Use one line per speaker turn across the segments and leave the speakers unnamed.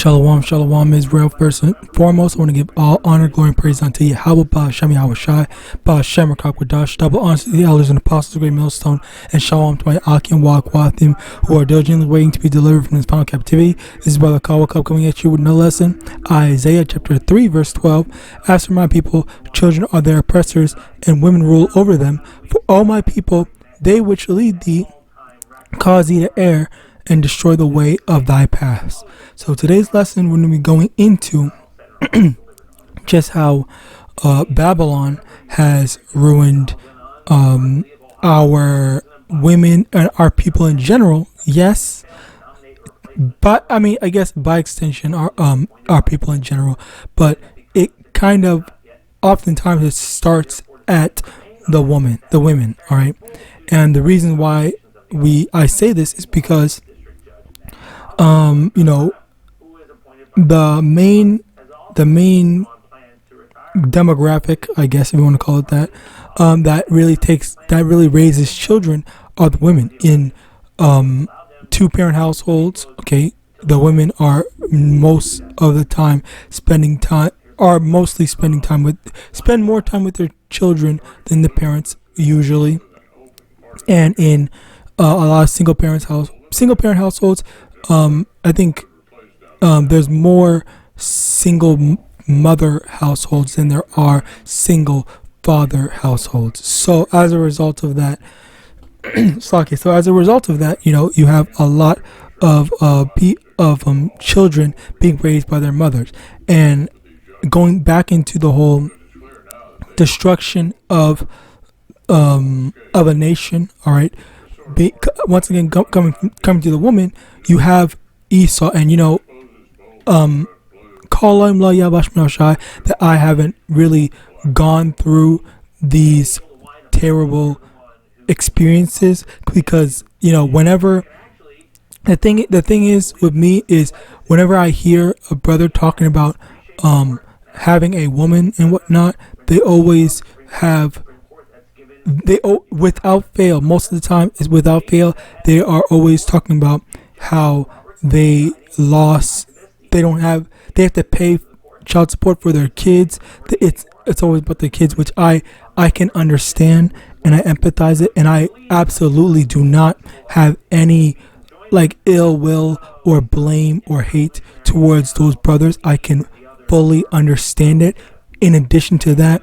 Shalom, shalom, Israel. First and foremost, I want to give all honor, glory, and praise unto YAHAWAH, SHAMAIWAN, YAHAWASHI, double honor to the elders and apostles of the great millstone, and shalom to my Aki and YAHAWAH who are diligently waiting to be delivered from this final captivity. This is Brother Kawakub coming at you with another lesson. Isaiah chapter 3, verse 12. As for my people, children are their oppressors, and women rule over them. For all my people, they which lead thee, cause thee to err, and destroy the way of thy paths. So today's lesson, we're going to be going into just how Babylon has ruined our women and our people in general. Yes, but I mean, I guess by extension, our people in general. But it kind of oftentimes it starts at the women. All right, and the reason why I say this is because the main demographic, I guess if you want to call it that, that really raises children are the women in two-parent households. Okay, the women are most of the time spend more time with their children than the parents usually, and in a lot of single-parent households. I think there's more single mother households than there are single father households. So as a result of that, you have a lot of children being raised by their mothers, and going back into the whole destruction of a nation. All right. Once again, coming to the woman, you have Esau, and call him LAWAYA that I haven't really gone through these terrible experiences, because whenever the thing is with me is whenever I hear a brother talking about having a woman and whatnot, they always have. Without fail, most of the time is without fail, they are always talking about how they have to pay child support for their kids. It's always about the kids, which I can understand and I empathize it, and I absolutely do not have any ill will or blame or hate towards those brothers. I can fully understand it. In addition to that,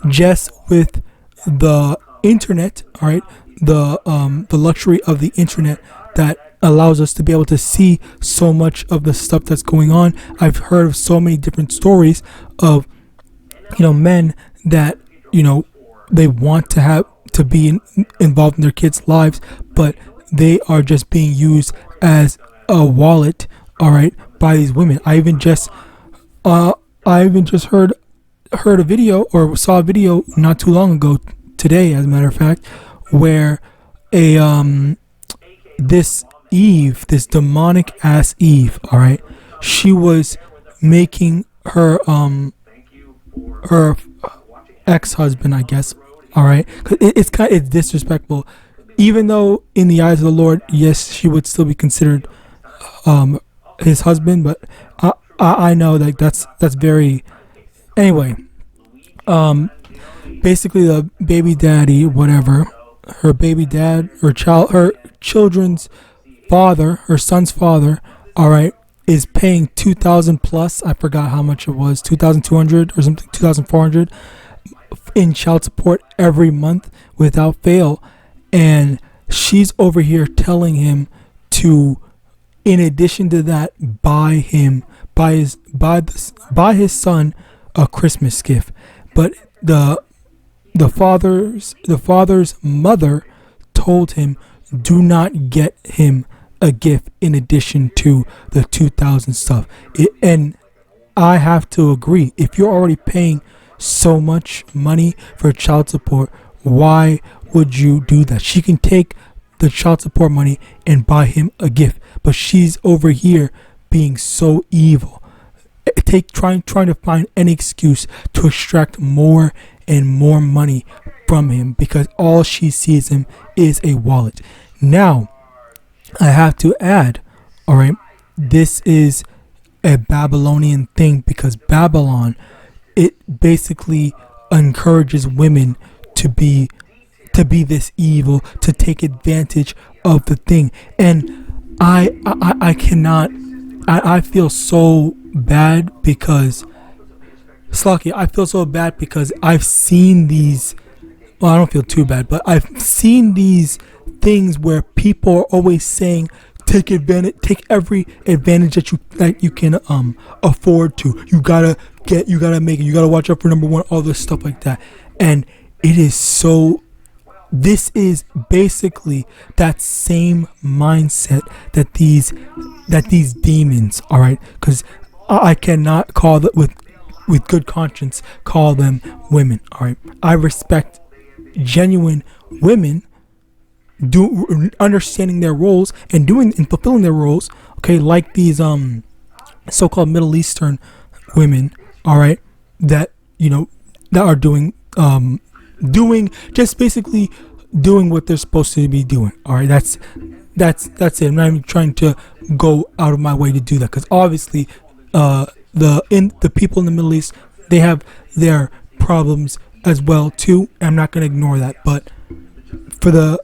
just with the internet, all right, the luxury of the internet that allows us to be able to see so much of the stuff that's going on. I've heard of so many different stories of men that they want to be involved in their kids' lives, but they are just being used as a wallet, all right, by these women. I even just heard a video, or saw a video not too long ago, today as a matter of fact, where this demonic ass Eve, all right, she was making her ex-husband, I guess, all right, it's disrespectful, even though in the eyes of the Lord, yes, she would still be considered his husband, but I know that's very, anyway. Basically, the baby daddy, whatever, her baby dad, her children's father, her son's father, all right, is paying $2,000 plus. I forgot how much it was, $2,200 or something, $2,400 in child support every month without fail, and she's over here telling him to, in addition to that, buy his son a Christmas gift, but the father's mother told him, do not get him a gift in addition to the 2,000 stuff. And I have to agree, if you're already paying so much money for child support, why would you do that? She can take the child support money and buy him a gift, but she's over here being so evil, trying to find any excuse to extract more and more money from him, because all she sees him is a wallet. Now, I have to add, all right, this is a Babylonian thing, because Babylon, it basically encourages women to be this evil, to take advantage of the thing. And I cannot, I feel so bad because Slocky, I feel so bad because I've seen these, well, I don't feel too bad, but I've seen these things where people are always saying take every advantage that you can afford to. You gotta make it, you gotta watch out for number one, all this stuff like that. And it is so, this is basically that same mindset that these demons, all right, because I cannot call that with good conscience call them women, all right. I respect genuine women understanding their roles and fulfilling their roles, okay, like these so-called Middle Eastern women, all right, that that are doing just basically doing what they're supposed to be doing, all right. That's it. I'm not even trying to go out of my way to do that, because obviously the people in the Middle East, they have their problems as well too. I'm not going to ignore that, but for the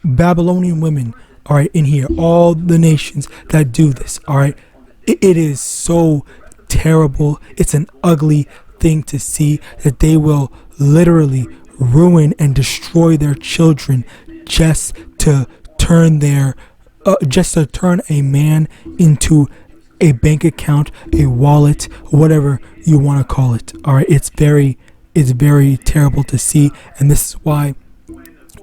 Babylonian women, all right, in here, all the nations that do this, all right, it is so terrible. It's an ugly thing to see that they will literally ruin and destroy their children just to turn a man into a bank account, a wallet, whatever you want to call it. All right, it's very terrible to see, and this is why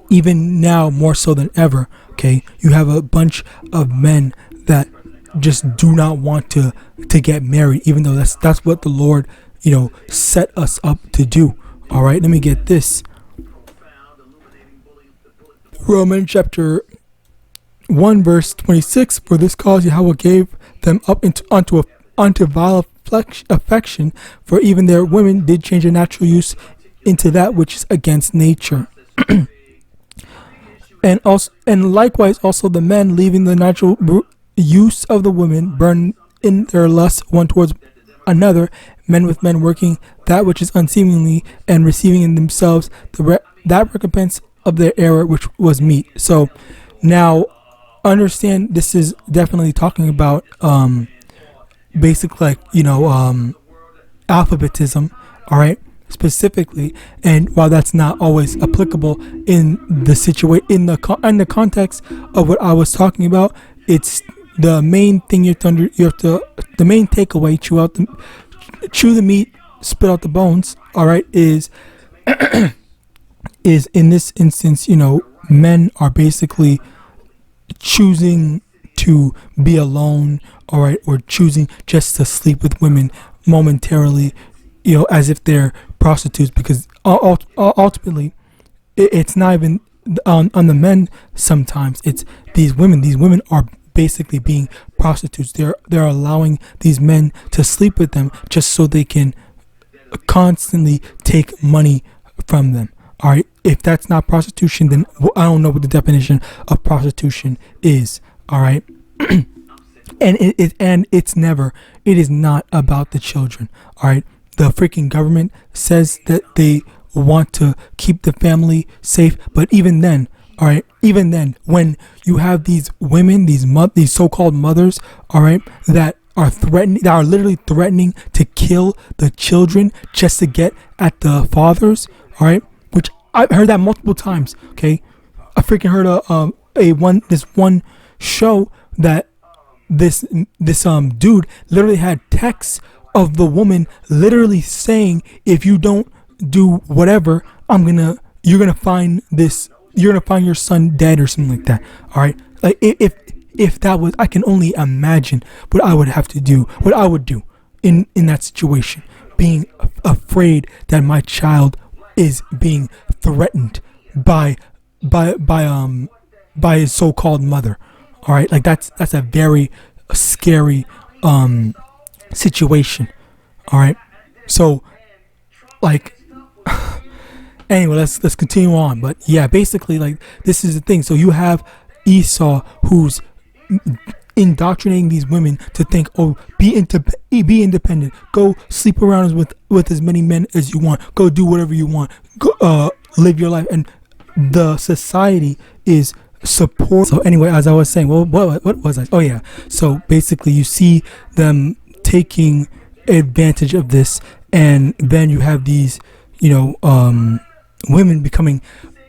even now more so than ever, okay, you have a bunch of men that just do not want to get married, even though that's what the Lord set us up to do. All right, let me get this. Romans chapter 1 verse 26. For this cause Yahweh gave them up unto vile affection, for even their women did change their natural use into that which is against nature. And likewise also the men, leaving the natural use of the women, burn in their lust one towards another, men with men, working that which is unseemly, and receiving in themselves that recompense of their error which was meet. So now understand, this is definitely talking about basic, like alphabetism, all right, specifically. And while that's not always applicable in the in the context of what I was talking about, it's the main thing the main takeaway, chew the meat, spit out the bones, all right, is in this instance, men are basically choosing to be alone, all right, or choosing just to sleep with women momentarily, as if they're prostitutes, because ultimately it's not even on the men. Sometimes it's these women are basically being prostitutes. They're allowing these men to sleep with them just so they can constantly take money from them. All right, if that's not prostitution, then I don't know what the definition of prostitution is. All right, and it is not about the children. All right, the freaking government says that they want to keep the family safe, but even then, all right, even then, when you have these women, these so-called mothers, all right, that are literally threatening to kill the children just to get at the fathers, all right, which I've heard that multiple times. Okay, I freaking heard this one show that this dude literally had texts of the woman literally saying, if you don't do whatever, you're gonna find your son dead or something like that. All right, like if that was, I can only imagine what I would have to do, what I would do in that situation, being afraid that my child is being threatened by his so-called mother. All right, like that's a very scary situation. All right, so like anyway, let's continue on. But yeah, basically, like, this is the thing. So you have Esau, who's indoctrinating these women to think, oh, be independent, go sleep around with as many men as you want, go do whatever you want, go live your life, and the society is support. So anyway, as I was saying, well, what was I? Oh yeah. So basically, you see them taking advantage of this, and then you have these, women becoming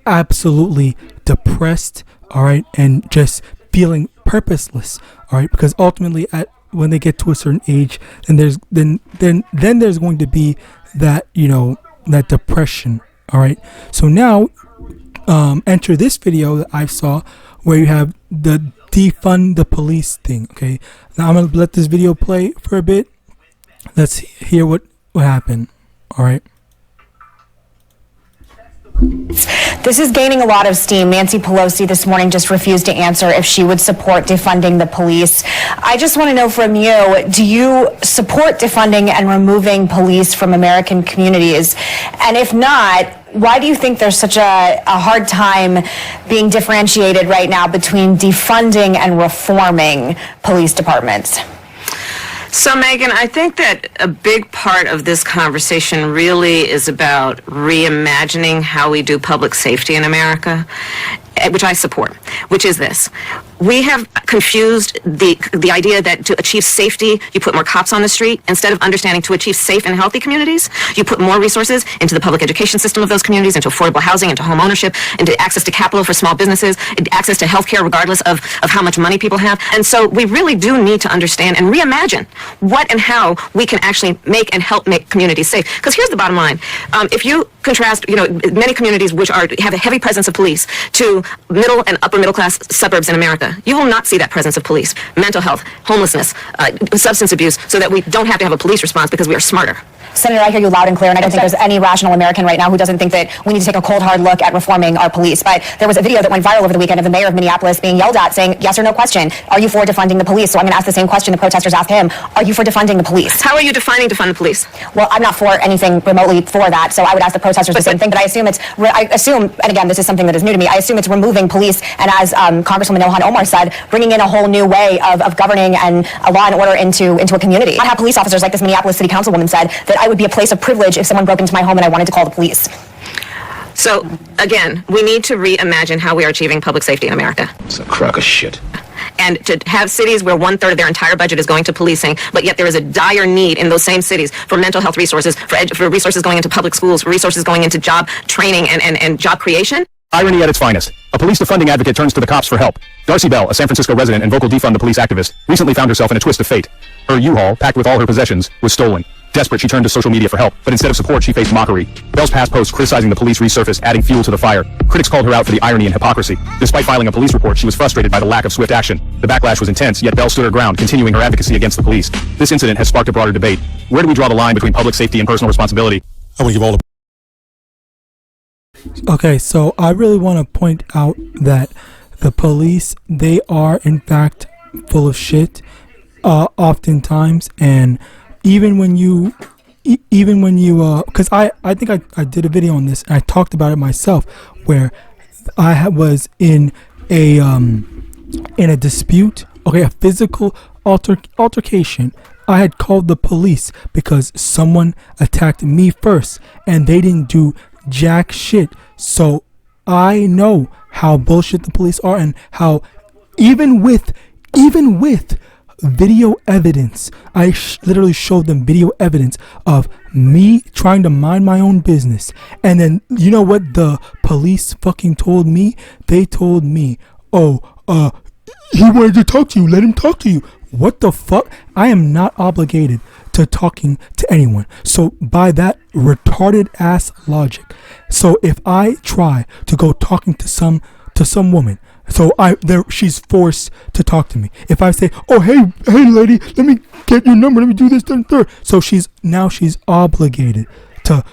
absolutely depressed, all right, and just feeling purposeless, all right, because ultimately when they get to a certain age, then there's going to be that that depression, all right. So now enter this video that I saw where you have the defund the police thing. Okay, now I'm gonna let this video play for a bit. Let's hear what happened. All right.
This is gaining a lot of steam. Nancy Pelosi this morning just refused to answer if she would support defunding the police. I just want to know from you, do you support defunding and removing police from American communities? And if not, why do you think there's such a hard time being differentiated right now between defunding and reforming police departments?
So, Megan, I think that a big part of this conversation really is about reimagining how we do public safety in America, which I support, which is this. We have confused the idea that to achieve safety, you put more cops on the street, instead of understanding to achieve safe and healthy communities, you put more resources into the public education system of those communities, into affordable housing, into home ownership, into access to capital for small businesses, access to health care regardless of how much money people have. And so we really do need to understand and reimagine what and how we can actually make and help make communities safe. Because here's the bottom line. If you contrast, many communities which have a heavy presence of police to middle and upper middle class suburbs in America, you will not see that presence of police. Mental health, homelessness, substance abuse, so that we don't have to have a police response because we are smarter.
Senator, I hear you loud and clear, and I don't think there's any rational American right now who doesn't think that we need to take a cold, hard look at reforming our police. But there was a video that went viral over the weekend of the mayor of Minneapolis being yelled at, saying, yes or no question, are you for defunding the police? So I'm going to ask the same question the protesters asked him. Are you for defunding the police?
How are you defining defund the police?
Well, I'm not for anything remotely for that, so I would ask the protesters the same thing. But I assume, and again, this is something that is new to me, I assume it's removing police, and as Congresswoman Ilhan Omar said, bringing in a whole new way of governing and a law and order into a community. Not have police officers, like this Minneapolis city councilwoman said, that I would be a place of privilege if someone broke into my home and I wanted to call the police.
So, again, we need to reimagine how we are achieving public safety in America.
It's a crock of shit.
And to have cities where 1/3 of their entire budget is going to policing, but yet there is a dire need in those same cities for mental health resources, for resources going into public schools, for resources going into job training and job creation.
Irony at its finest. A police defunding advocate turns to the cops for help. Darcy Bell, a San Francisco resident and vocal defund the police activist, recently found herself in a twist of fate. Her U-Haul, packed with all her possessions, was stolen. Desperate, she turned to social media for help, but instead of support, she faced mockery. Bell's past posts criticizing the police resurfaced, adding fuel to the fire. Critics called her out for the irony and hypocrisy. Despite filing a police report, she was frustrated by the lack of swift action. The backlash was intense, yet Bell stood her ground, continuing her advocacy against the police. This incident has sparked a broader debate. Where do we draw the line between public safety and personal responsibility?
I want to give all the
Okay, so I really want to point out that the police, they are in fact full of shit, oftentimes, and even when you because I think I did a video on this and I talked about it myself, where I was in a dispute, okay, a physical altercation. I had called the police because someone attacked me first and they didn't do jack shit. So I know how bullshit the police are, and how even with video evidence, I literally showed them video evidence of me trying to mind my own business. And then you know what the police fucking told me? They told me, oh, he wanted to talk to you, let him talk to you. What the fuck? I am not obligated to talking to anyone. So by that retarded ass logic, so if I try to go talking to some woman, so she's forced to talk to me. If I say, oh hey lady, let me get your number, let me do this, then third. So she's obligated to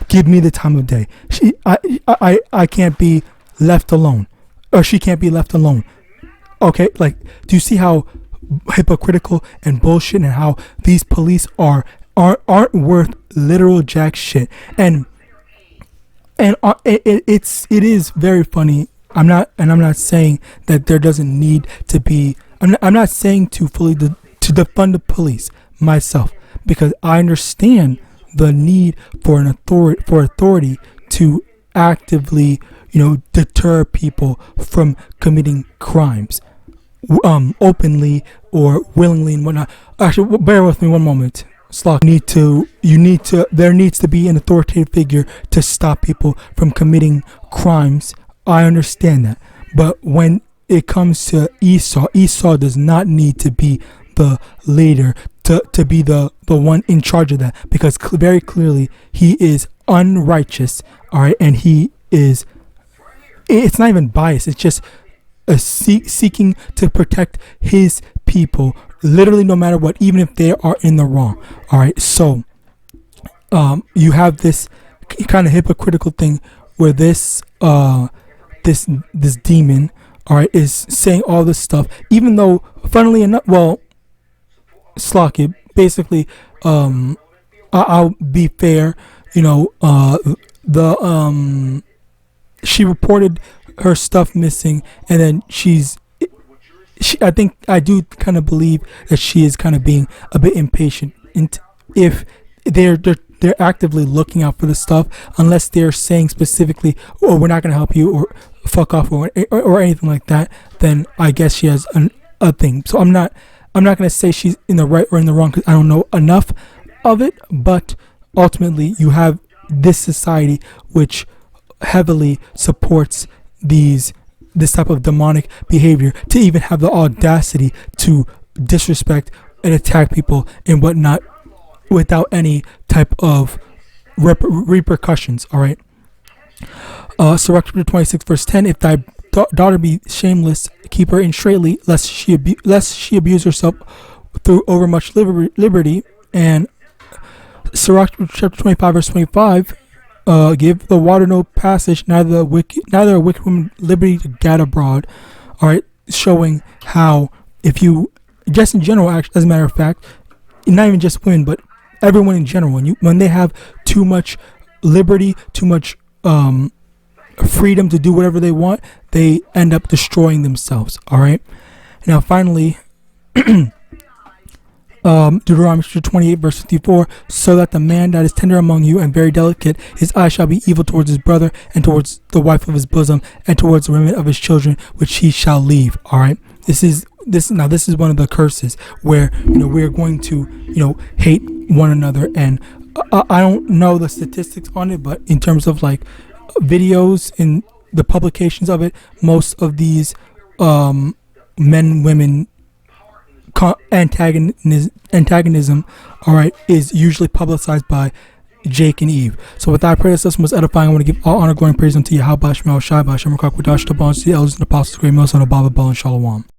give me the time of day. I can't be left alone, or she can't be left alone. Okay, like, do you see how hypocritical and bullshit, and how these police aren't worth literal jack shit? And it is very funny. I'm not saying that there doesn't need to be I'm not saying to fully to defund the police myself, because I understand the need for an authority to actively, deter people from committing crimes, openly or willingly and whatnot. Actually, bear with me one moment. Slock, there needs to be an authoritative figure to stop people from committing crimes. I understand that. But when it comes to Esau does not need to be the leader, to be the one in charge of that, because very clearly he is unrighteous, all right, and it's not even biased, it's just seeking to protect his people, literally no matter what, even if they are in the wrong, all right. So you have this kind of hypocritical thing where this demon, all right, is saying all this stuff, even though, funnily enough, well, Slock it, basically, I'll be fair, she reported her stuff missing, and then I think I do kind of believe that she is kind of being a bit impatient, and if they're actively looking out for the stuff, unless they're saying specifically, "Oh, we're not going to help you," or "fuck off," or anything like that, then I guess she has a thing. So I'm not going to say she's in the right or in the wrong, because I don't know enough of it. But ultimately, you have this society which heavily supports this type of demonic behavior, to even have the audacity to disrespect and attack people and whatnot without any type of repercussions. All right. Sirach 26 verse 10: If thy daughter be shameless, keep her in straitly, lest she abuse herself through overmuch liberty. And Sirach chapter 25 verse 25: Give the water no passage, neither a wicked woman liberty to gad abroad. All right, showing how, if you, just in general, as a matter of fact, not even just women, but everyone in general, when they have too much liberty, too much freedom to do whatever they want, they end up destroying themselves. All right. Now, finally, Deuteronomy 28 verse 54: So that the man that is tender among you and very delicate, his eye shall be evil towards his brother, and towards the wife of his bosom, and towards the remnant of his children, which he shall leave. All right. This is one of the curses where we're going to hate one another. And I don't know the statistics on it, but in terms of like videos and the publications of it, most of these men-women antagonism, all right, is usually publicized by Jake and Eve. So with that, I pray this lesson was edifying. I want to give all honor, glory, and praise unto Yahawah, SHAMAIWAN, the elders and apostles, great Moses, and Baba, and Shalom.